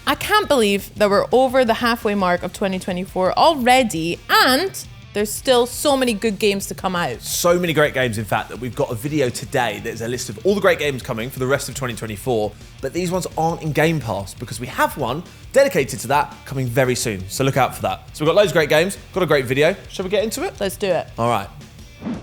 I can't believe that we're over the halfway mark of 2024 already, and there's still so many good games to come out. So many great games, in fact, that we've got a video today that's a list of all the great games coming for the rest of 2024, but these ones aren't in Game Pass because we have one dedicated to that coming very soon, so look out for that. So we've got loads of great games, got a great video. Shall we get into it? Let's do it. All right.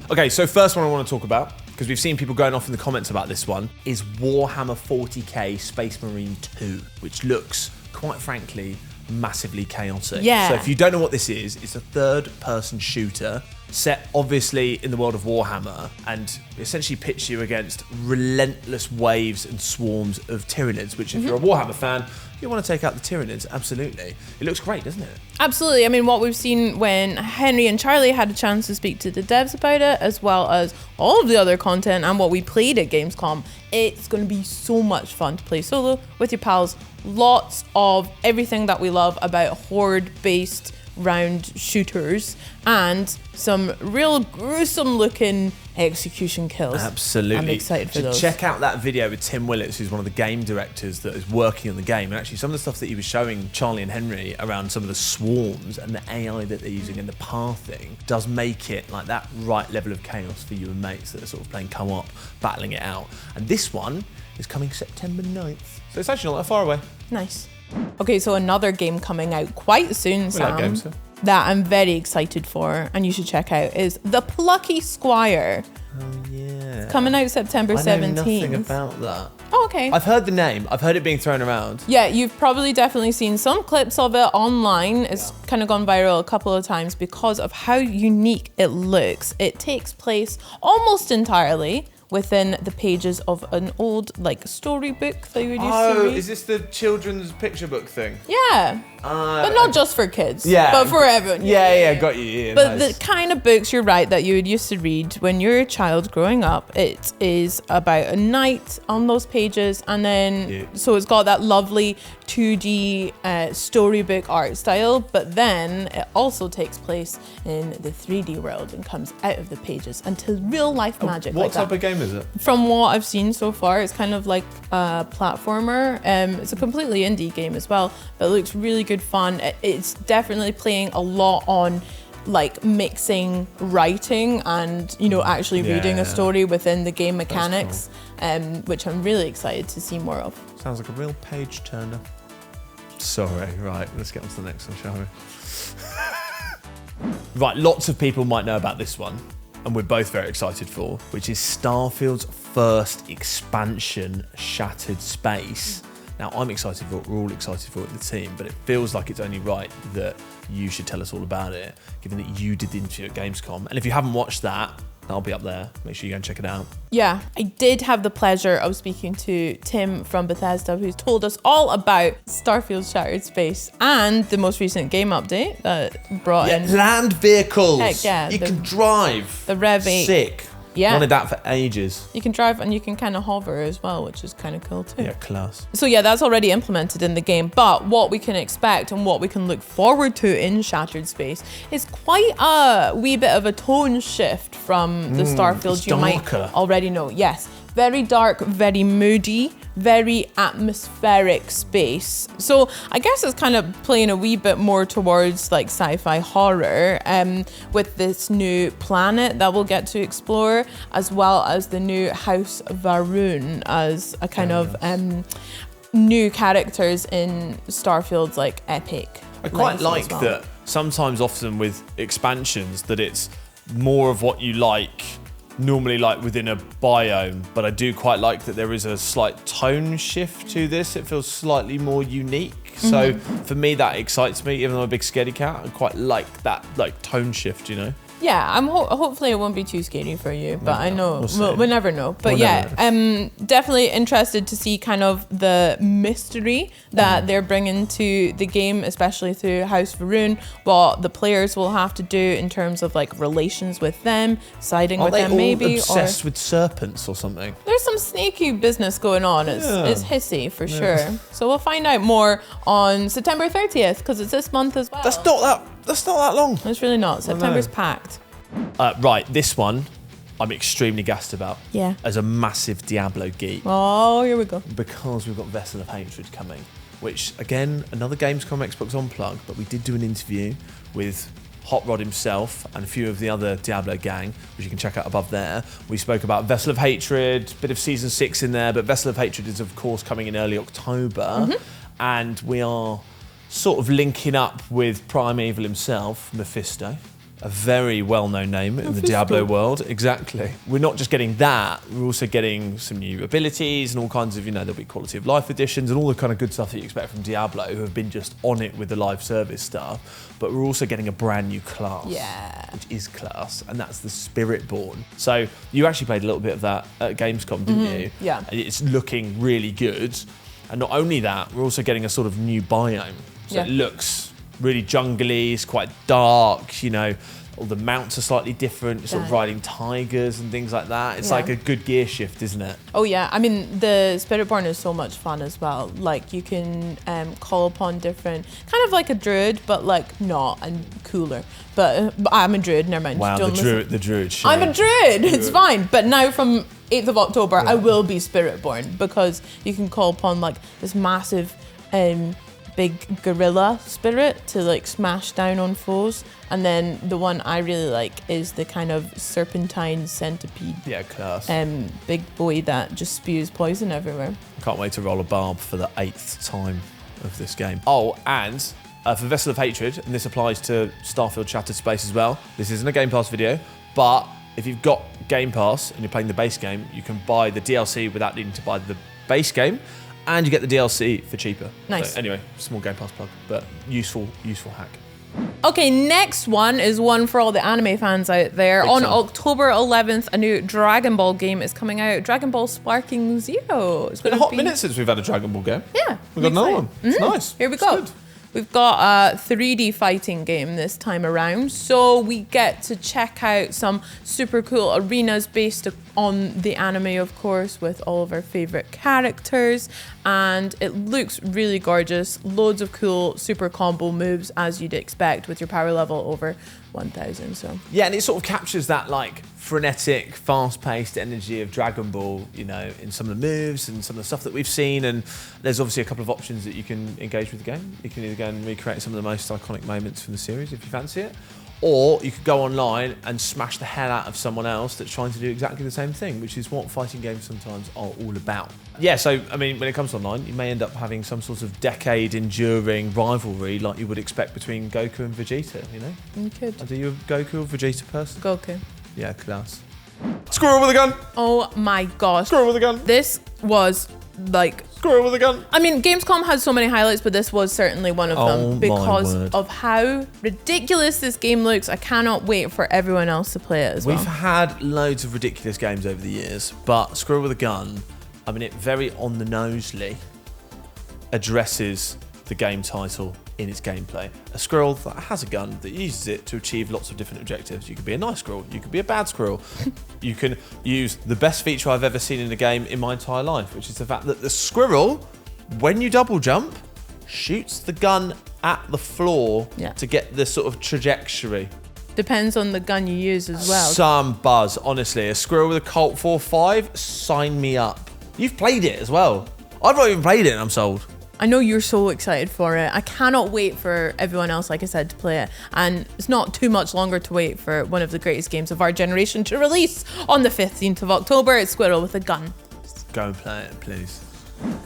Okay, so first one I want to talk about, because we've seen people going off in the comments about this one, is Warhammer 40k Space Marine 2, which looks, quite frankly, massively chaotic. Yeah. So if you don't know what this is, it's a third-person shooter set obviously in the world of Warhammer, and essentially pits you against relentless waves and swarms of Tyranids, which if you're a Warhammer fan, you want to take out the Tyranids, absolutely. It looks great, doesn't it? Absolutely. I mean, what we've seen when Henry and Charley had a chance to speak to the devs about it, as well as all of the other content and what we played at Gamescom, it's going to be so much fun to play solo with your pals. Lots of everything that we love about horde-based round shooters and some real gruesome looking execution kills. Absolutely. I'm excited for those. Check out that video with Tim Willits, who's one of the game directors that is working on the game. And actually some of the stuff that he was showing Charley and Henry around some of the swarms and the AI that they're using and the pathing does make it like that right level of chaos for you and mates that are sort of playing co-op, battling it out. And this one is coming September 9th. So it's actually not that far away. Nice. Okay, so another game coming out quite soon, Sam, like games, yeah. that I'm very excited for and you should check out is The Plucky Squire. Oh, yeah. It's coming out September 17th. I know nothing about that. Oh, okay. I've heard the name. I've heard it being thrown around. Yeah, you've probably definitely seen some clips of it online. It's kind of gone viral a couple of times because of how unique it looks. It takes place almost entirely within the pages of an old storybook that you would used to read. Is this the children's picture book thing? Yeah. But not just for kids. Yeah. But for everyone. Yeah, got you. Yeah, but nice. the kind of books, you're right, that you would used to read when you're a child growing up, it is about a knight on those pages, and then so it's got that lovely 2D storybook art style, but then it also takes place in the 3D world and comes out of the pages into real life magic. What type of game is it? From what I've seen so far, it's kind of like a platformer. It's a completely indie game as well, but it looks really good fun. It's definitely playing a lot on mixing writing and actually reading a story within the game mechanics, which I'm really excited to see more of. Sounds like a real page turner. Sorry, right, let's get on to the next one, shall we? Right, lots of people might know about this one, and we're both very excited for, which is Starfield's first expansion, Shattered Space. Now, I'm excited for it, we're all excited for it in the team, but it feels like it's only right that you should tell us all about it, given that you did the interview at Gamescom. And if you haven't watched that, that'll be up there. Make sure you go and check it out. Yeah, I did have the pleasure of speaking to Tim from Bethesda, who's told us all about Starfield's Shattered Space and the most recent game update that brought in land vehicles. Heck yeah, you can drive. The Rev 8. Sick. Yeah. Wanted that for ages. You can drive and you can kind of hover as well, which is kind of cool too. Yeah, class. So yeah, that's already implemented in the game, but what we can expect and what we can look forward to in Shattered Space is quite a wee bit of a tone shift from the Starfield you might already know. Yes, very dark, very moody, very atmospheric space. So I guess it's kind of playing a wee bit more towards sci-fi horror, with this new planet that we'll get to explore, as well as the new House Varun as a kind of new characters in Starfield's epic. I quite like that sometimes, often with expansions, that it's more of what you like normally within a biome, but I do quite like that there is a slight tone shift to this. It feels slightly more unique. So for me, that excites me. Even though I'm a big scaredy cat, I quite like that tone shift, Yeah, I'm hopefully it won't be too scary for you, but I know we'll never know. But definitely interested to see kind of the mystery that they're bringing to the game, especially through House Varun. What the players will have to do in terms of relations with them, siding with them, maybe. Obsessed with serpents or something? There's some sneaky business going on. It's hissy for sure. So we'll find out more on September 30th because it's this month as well. That's not that long. It's really not. September's packed. Right, this one I'm extremely gassed about. Yeah. As a massive Diablo geek. Oh, here we go. Because we've got Vessel of Hatred coming. which again, another Gamescom Xbox On plug, but we did do an interview with Hot Rod himself and a few of the other Diablo gang, which you can check out above there. We spoke about Vessel of Hatred, bit of Season 6 in there, but Vessel of Hatred is of course coming in early October, and we are sort of linking up with Primeval himself, Mephisto. A very well-known name in the Diablo world. Exactly. We're not just getting that, we're also getting some new abilities and all kinds of, there'll be quality of life additions and all the kind of good stuff that you expect from Diablo, who have been just on it with the live service stuff. But we're also getting a brand new class. Yeah. Which is class, and that's the Spiritborn. So you actually played a little bit of that at Gamescom, didn't you? Yeah. And it's looking really good. And not only that, we're also getting a sort of new biome. So it looks really jungly, it's quite dark, all the mounts are slightly different, sort of riding tigers and things like that. It's like a good gear shift, isn't it? Oh yeah, I mean, the Spiritborn is so much fun as well. Like, you can call upon different, kind of like a druid, but like not, and cooler. But I'm a druid, never mind. Wow, the druid shit. I'm a druid, it's fine. But now from 8th of October, I will be Spiritborn, because you can call upon like this massive big gorilla spirit to like smash down on foes, and then the one I really like is the kind of serpentine centipede. Yeah, class. Big boy that just spews poison everywhere. Can't wait to roll a barb for the 8th time of this game. Oh, and for Vessel of Hatred, and this applies to Starfield Shattered Space as well. This isn't a Game Pass video, but if you've got Game Pass and you're playing the base game, you can buy the DLC without needing to buy the base game. And you get the DLC for cheaper. Nice. So anyway, small Game Pass plug, but useful hack. Okay, next one is one for all the anime fans out there. On October 11th, a new Dragon Ball game is coming out. Dragon Ball Sparking Zero. It's been a hot minute since we've had a Dragon Ball game. Yeah. We've got another one. It's nice. Here we go. Good. We've got a 3D fighting game this time around. So we get to check out some super cool arenas based on the anime, of course, with all of our favorite characters. And it looks really gorgeous. Loads of cool super combo moves, as you'd expect, with your power level over 1000. So yeah, and it sort of captures that like frenetic, fast-paced energy of Dragon Ball, in some of the moves and some of the stuff that we've seen. And there's obviously a couple of options that you can engage with the game. You can either go and recreate some of the most iconic moments from the series if you fancy it, or you could go online and smash the hell out of someone else that's trying to do exactly the same thing, which is what fighting games sometimes are all about. Yeah, so, I mean, when it comes to online, you may end up having some sort of decade-enduring rivalry like you would expect between Goku and Vegeta, You could. Are you a Goku or Vegeta person? Goku. Yeah, class. Squirrel with a gun! Oh my gosh. Squirrel with a gun! This was like... Squirrel with a gun! I mean, Gamescom had so many highlights, but this was certainly one of them because of how ridiculous this game looks. I cannot wait for everyone else to play it as well. We've had loads of ridiculous games over the years, but Squirrel with a Gun, I mean, it very on the nosely addresses the game title in its gameplay. A squirrel that has a gun that uses it to achieve lots of different objectives. You could be a nice squirrel, you could be a bad squirrel. You can use the best feature I've ever seen in a game in my entire life, which is the fact that the squirrel, when you double jump, shoots the gun at the floor to get the sort of trajectory. Depends on the gun you use as well. Some buzz, honestly. A squirrel with a Colt 4.5, sign me up. You've played it as well. I've not even played it and I'm sold. I know you're so excited for it. I cannot wait for everyone else, like I said, to play it. And it's not too much longer to wait for one of the greatest games of our generation to release on the 15th of October. It's Squirrel with a Gun. Go and play it, please.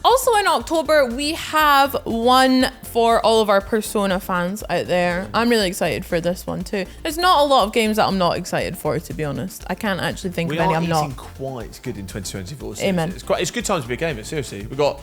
Also in October, we have one for all of our Persona fans out there. I'm really excited for this one too. There's not a lot of games that I'm not excited for, to be honest. I can't actually think of any I'm not. We are eating quite good in 2024. Amen. It's a good time to be a gamer, seriously. We've got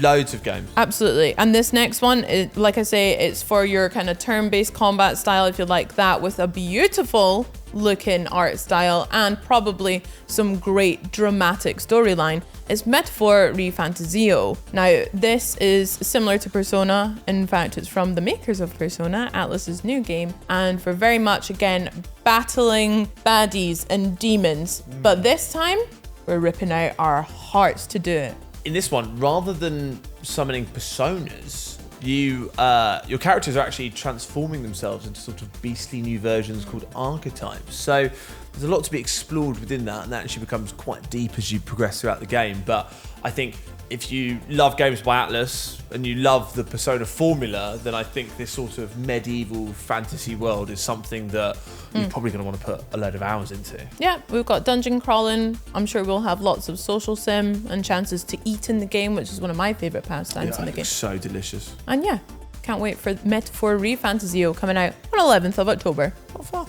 loads of games. Absolutely. And this next one, is, like I say, it's for your kind of turn-based combat style, if you like that, with a beautiful looking art style and probably some great dramatic storyline. It's Metaphor ReFantazio. Now, this is similar to Persona. In fact, it's from the makers of Persona, Atlus's new game, and for very much, again, battling baddies and demons. But this time, we're ripping out our hearts to do it. In this one, rather than summoning personas, your characters are actually transforming themselves into sort of beastly new versions called archetypes. So there's a lot to be explored within that, and that actually becomes quite deep as you progress throughout the game. But I think if you love games by Atlas and you love the Persona formula, then I think this sort of medieval fantasy world is something that you're probably going to want to put a load of hours into. Yeah, we've got dungeon crawling. I'm sure we'll have lots of social sim and chances to eat in the game, which is one of my favourite pastimes in the game. So delicious. And yeah, can't wait for Metaphor ReFantazio coming out on 11th of October. Not far.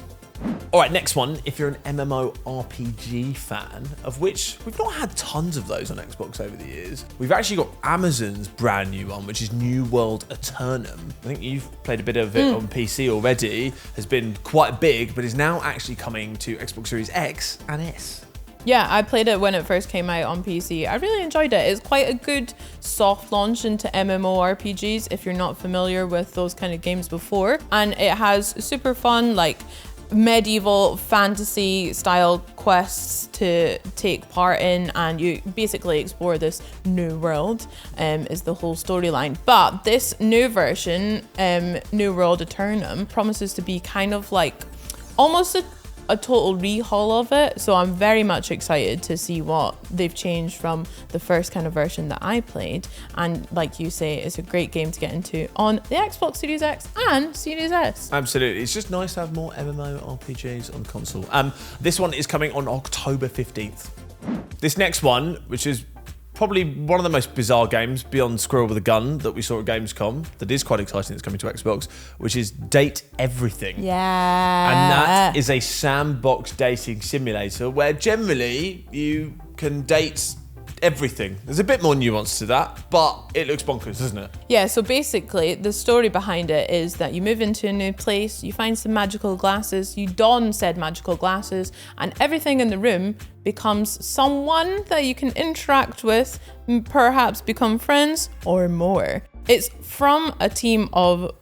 All right, next one. If you're an MMORPG fan, of which we've not had tons of those on Xbox over the years, we've actually got Amazon's brand new one, which is New World Aeternum. I think you've played a bit of it on PC already, has been quite big, but is now actually coming to Xbox Series X and S. Yeah, I played it when it first came out on PC. I really enjoyed it. It's quite a good soft launch into MMORPGs if you're not familiar with those kind of games before. And it has super fun, like, medieval fantasy style quests to take part in, and you basically explore this new world is the whole storyline. But this new version, New World Aeternum, promises to be kind of like almost a total rehaul of it, so I'm very much excited to see what they've changed from the first kind of version that I played. And like you say, it's a great game to get into on the Xbox Series X and Series S. Absolutely, it's just nice to have more MMORPGs on console. This one is coming on October 15th. This next one, which is probably one of the most bizarre games beyond Squirrel with a Gun that we saw at Gamescom, that is quite exciting, that's coming to Xbox, which is Date Everything. Yeah. And that is a sandbox dating simulator where generally you can date everything. There's a bit more nuance to that, but it looks bonkers, doesn't it? Yeah, so basically the story behind it is that you move into a new place, you find some magical glasses, you don said magical glasses, and everything in the room becomes someone that you can interact with, perhaps become friends or more. It's from a team of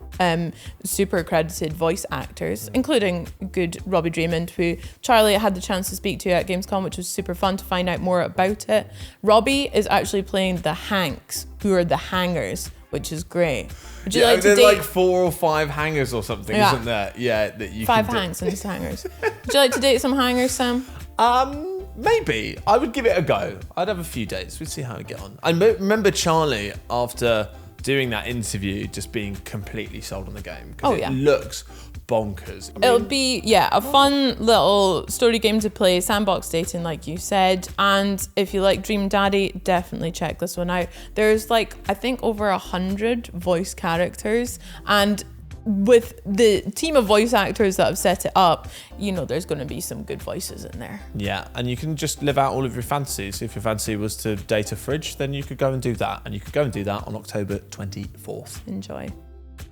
super accredited voice actors, including good Robbie Draymond, who Charley had the chance to speak to at Gamescom, which was super fun to find out more about it. Robbie is actually playing the Hanks, who are the hangers, which is great. Would you like to date? Like 4 or 5 hangers or something, isn't there? Yeah, that you 5 can hangs and hangers. Would you like to date some hangers, Sam? Maybe. I would give it a go. I'd have a few dates. We'd see how we get on. I remember Charley, after doing that interview, just being completely sold on the game, because it looks bonkers. It'll be, a fun little story game to play, sandbox dating like you said, and if you like Dream Daddy, definitely check this one out. There's like, I think over 100 voice characters, and with the team of voice actors that have set it up, you know there's going to be some good voices in there. Yeah, and you can just live out all of your fantasies. If your fantasy was to date a fridge, then you could go and do that, and you could go and do that on October 24th. Enjoy.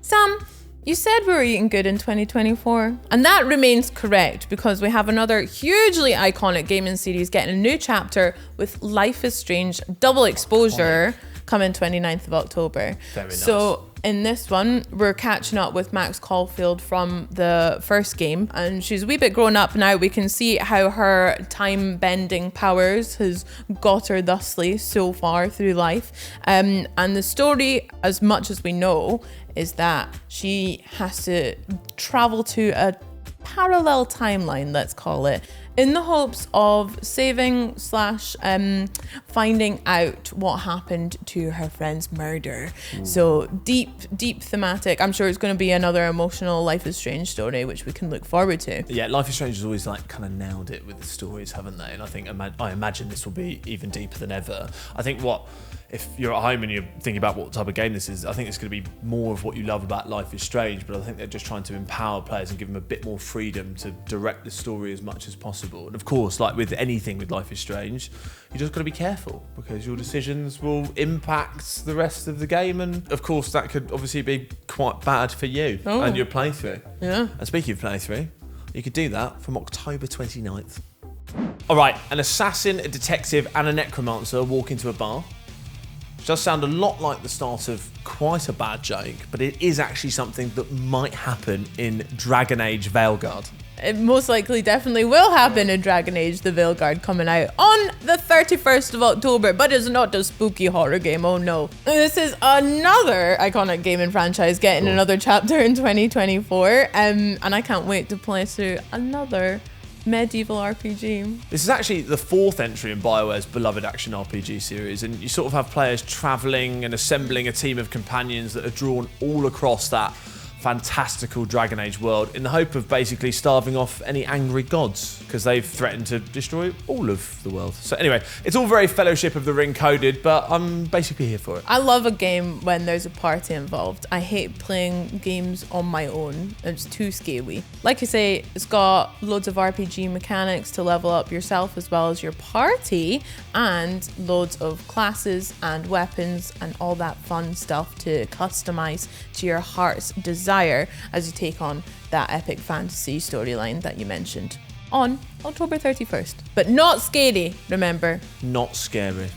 Sam, you said we were eating good in 2024, and that remains correct because we have another hugely iconic gaming series getting a new chapter with Life is Strange Double Exposure coming 29th of October. Very nice. So in this one, we're catching up with Max Caulfield from the first game, and she's a wee bit grown up now. We can see how her time-bending powers has got her thusly so far through life. And the story, as much as we know, is that she has to travel to a parallel timeline, let's call it, in the hopes of saving / finding out what happened to her friend's murder. So deep thematic. I'm sure it's going to be another emotional Life is Strange story, which we can look forward to. Yeah, Life is Strange has always like kind of nailed it with the stories, haven't they? And I think I imagine this will be even deeper than ever. I think if you're at home and you're thinking about what type of game this is, I think it's going to be more of what you love about Life is Strange, but I think they're just trying to empower players and give them a bit more freedom to direct the story as much as possible. And of course, like with anything with Life is Strange, you just got to be careful because your decisions will impact the rest of the game, and of course that could obviously be quite bad for you and your playthrough. Yeah. And speaking of playthrough, you could do that from October 29th. All right, an assassin, a detective, and a necromancer walk into a bar. Which does sound a lot like the start of quite a bad joke, but it is actually something that might happen in Dragon Age Veilguard. It most likely definitely will happen in Dragon Age The Veilguard coming out on the 31st of October, but it's not a spooky horror game, oh no. This is another iconic gaming franchise getting another chapter in 2024, and I can't wait to play through another medieval RPG. This is actually the 4th entry in BioWare's beloved action RPG series, and you sort of have players travelling and assembling a team of companions that are drawn all across that fantastical Dragon Age world in the hope of basically starving off any angry gods, because they've threatened to destroy all of the world. So anyway, it's all very Fellowship of the Ring coded, but I'm basically here for it. I love a game when there's a party involved. I hate playing games on my own. It's too scary. Like I say, it's got loads of RPG mechanics to level up yourself as well as your party, and loads of classes and weapons and all that fun stuff to customize to your heart's desire as you take on that epic fantasy storyline that you mentioned on October 31st. But not scary, remember. Not scary.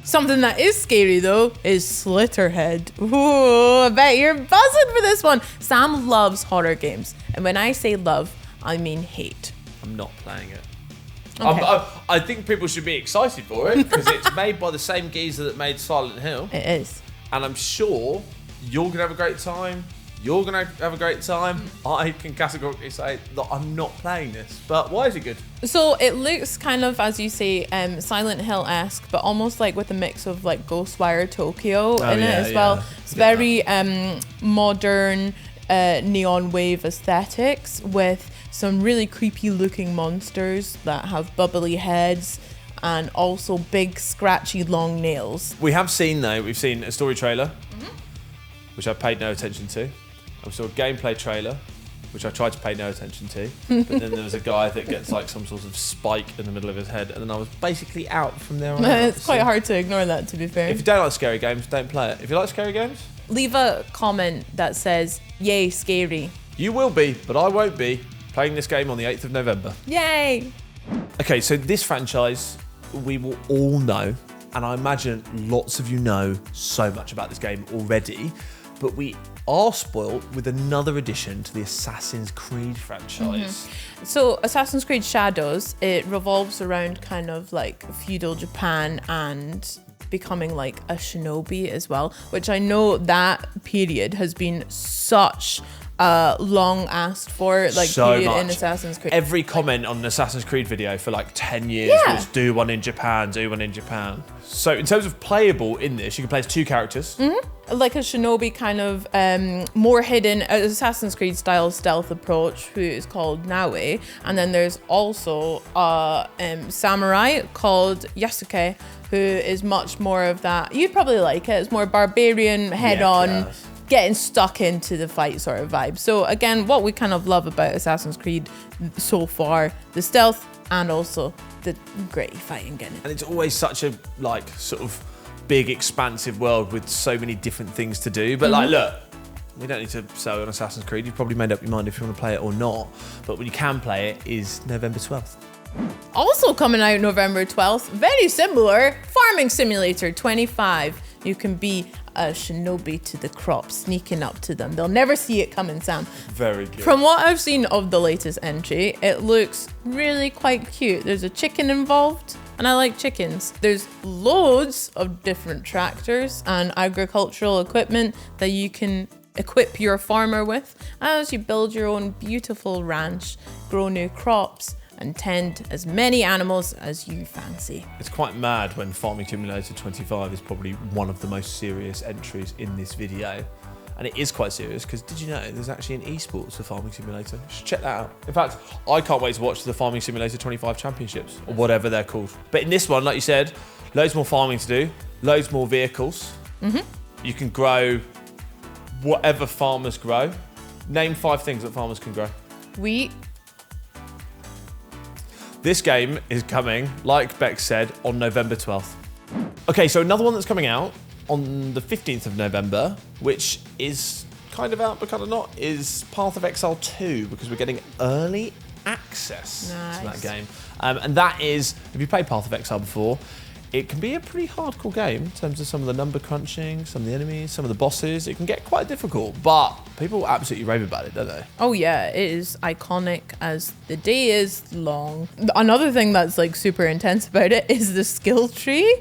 Something that is scary though is Slitterhead. Ooh, I bet you're buzzing for this one. Sam loves horror games, and when I say love, I mean hate. I'm not playing it. Okay. I think people should be excited for it because it's made by the same geezer that made Silent Hill. It is. And I'm sure you're going to have a great time. You're going to have a great time. I can categorically say that I'm not playing this. But why is it good? So it looks kind of, as you say, Silent Hill-esque, but almost like with a mix of like Ghostwire Tokyo in it as well. It's very modern neon wave aesthetics with some really creepy looking monsters that have bubbly heads and also big scratchy long nails. We have seen though, we've seen a story trailer, which I paid no attention to. I saw a gameplay trailer, which I tried to pay no attention to. But then there was a guy that gets like some sort of spike in the middle of his head, and then I was basically out from there on out. It's quite hard to ignore that, to be fair. If you don't like scary games, don't play it. If you like scary games, leave a comment that says, yay, scary. You will be, but I won't be playing this game on the 8th of November. Yay! Okay, so this franchise, we will all know, and I imagine lots of you know so much about this game already, but we are spoilt with another addition to the Assassin's Creed franchise. So Assassin's Creed Shadows, it revolves around kind of like feudal Japan and becoming like a shinobi as well, which I know that period has been such long asked for, like so period much in Assassin's Creed. Every comment on an Assassin's Creed video for like 10 years was do one in Japan, do one in Japan. So in terms of playable in this, you can play as 2 characters. Like a shinobi kind of more hidden Assassin's Creed style stealth approach, who is called Naue. And then there's also a samurai called Yasuke, who is much more of that. You'd probably like it. It's more barbarian, head on, getting stuck into the fight sort of vibe. So again, what we kind of love about Assassin's Creed so far, the stealth and also the gritty fighting getting it. And it's always such a like sort of big expansive world with so many different things to do. But like, look, we don't need to sell you on Assassin's Creed. You've probably made up your mind if you want to play it or not. But when you can play it is November 12th. Also coming out November 12th, very similar, Farming Simulator 25. You can be a shinobi to the crops, sneaking up to them. They'll never see it coming, Sam. Very good. From what I've seen of the latest entry, it looks really quite cute. There's a chicken involved, and I like chickens. There's loads of different tractors and agricultural equipment that you can equip your farmer with as you build your own beautiful ranch, grow new crops, and tend as many animals as you fancy. It's quite mad when Farming Simulator 25 is probably one of the most serious entries in this video. And it is quite serious because did you know there's actually an esports for Farming Simulator? You should check that out. In fact, I can't wait to watch the Farming Simulator 25 championships or whatever they're called. But in this one, like you said, loads more farming to do, loads more vehicles. You can grow whatever farmers grow. Name 5 things that farmers can grow. Wheat. This game is coming, like Bex said, on November 12th. Okay, so another one that's coming out on the 15th of November, which is kind of out but kind of not, is Path of Exile 2, because we're getting early access to that game. And that is, if you played Path of Exile before, it can be a pretty hardcore game in terms of some of the number crunching, some of the enemies, some of the bosses. It can get quite difficult, but people absolutely rave about it, don't they? Oh yeah, it is iconic as the day is long. Another thing that's like super intense about it is the skill tree,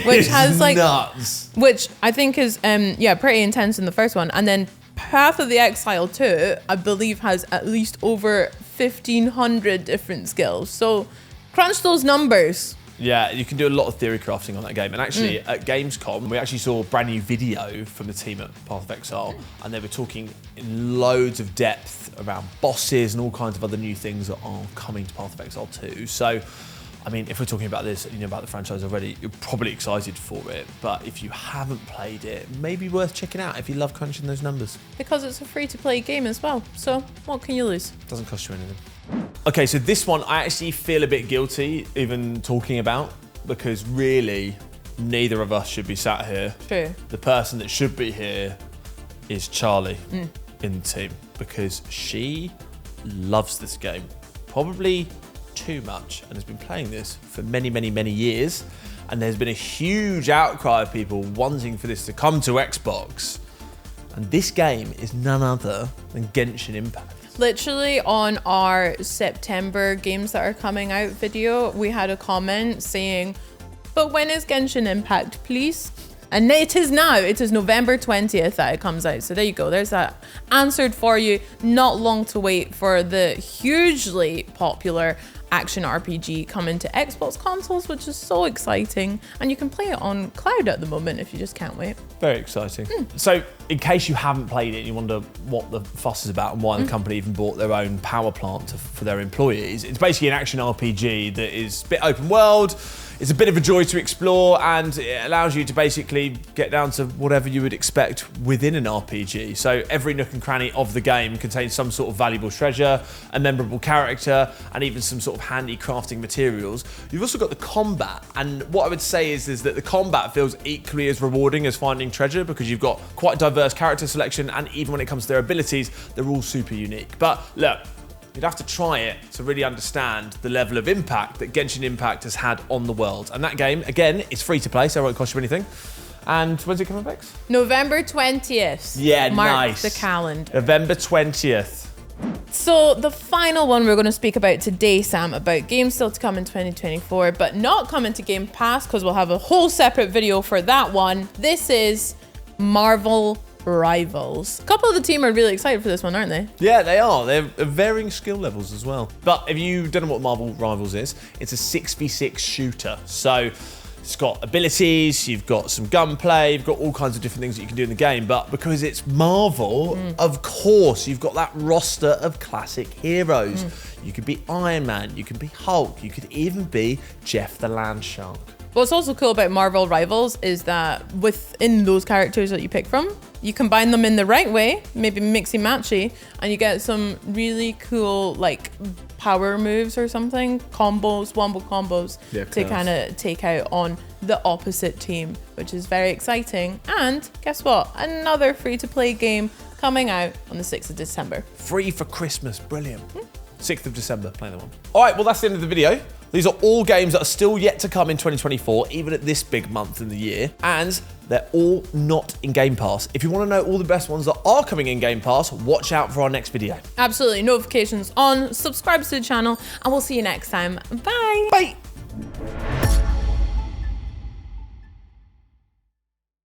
which has like nuts. Which I think is pretty intense in the first one, and then Path of the Exile 2, I believe, has at least over 1,500 different skills. So crunch those numbers. Yeah, you can do a lot of theory crafting on that game. And actually, at Gamescom, we actually saw a brand new video from the team at Path of Exile, and they were talking in loads of depth around bosses and all kinds of other new things that are coming to Path of Exile 2. So, I mean, if we're talking about this, you know about the franchise already, you're probably excited for it. But if you haven't played it, maybe worth checking out if you love crunching those numbers. Because it's a free-to-play game as well. So what can you lose? Doesn't cost you anything. Okay, so this one I actually feel a bit guilty even talking about, because really neither of us should be sat here. True. The person that should be here is Charley in the team, because she loves this game, probably too much, and has been playing this for many, many, many years. And there's been a huge outcry of people wanting for this to come to Xbox. And this game is none other than Genshin Impact. Literally on our September games that are coming out video, we had a comment saying, but when is Genshin Impact, please? And it is now. It is November 20th that it comes out. So there you go. There's that answered for you. Not long to wait for the hugely popular action RPG coming to Xbox consoles, which is so exciting. And you can play it on cloud at the moment if you just can't wait. Very exciting. So in case you haven't played it and you wonder what the fuss is about and why the company even bought their own power plant for their employees, it's basically an action RPG that is a bit open world. It's a bit of a joy to explore, and it allows you to basically get down to whatever you would expect within an RPG. So every nook and cranny of the game contains some sort of valuable treasure, a memorable character, and even some sort of handy crafting materials. You've also got the combat, and what I would say is that the combat feels equally as rewarding as finding treasure, because you've got quite diverse character selection, and even when it comes to their abilities, they're all super unique. But look, you'd have to try it to really understand the level of impact that Genshin Impact has had on the world. And that game, again, is free to play, so it won't cost you anything. And when's it coming, Bex? November 20th. Yeah, Mark nice. the calendar. November 20th. So the final one we're going to speak about today, Sam, about games still to come in 2024, but not coming to Game Pass, because we'll have a whole separate video for that one. This is Marvel Rivals. A couple of the team are really excited for this one, aren't they? Yeah, they are. They're varying skill levels as well. But if you don't know what Marvel Rivals is, it's a 6v6 shooter. So it's got abilities, you've got some gunplay, you've got all kinds of different things that you can do in the game. But because it's Marvel, of course, you've got that roster of classic heroes. You could be Iron Man, you could be Hulk, you could even be Jeff the Landshark. What's also cool about Marvel Rivals is that within those characters that you pick from, you combine them in the right way, maybe mixy-matchy, and you get some really cool, like, power moves or something, combos, wombo combos, to kind of take out on the opposite team, which is very exciting. And guess what? Another free-to-play game coming out on the 6th of December. Free for Christmas, brilliant. 6th of December, play that one. All right, well, that's the end of the video. These are all games that are still yet to come in 2024, even at this big month in the year, and they're all not in Game Pass. If you want to know all the best ones that are coming in Game Pass, watch out for our next video. Absolutely, notifications on, subscribe to the channel, and we'll see you next time. Bye. Bye.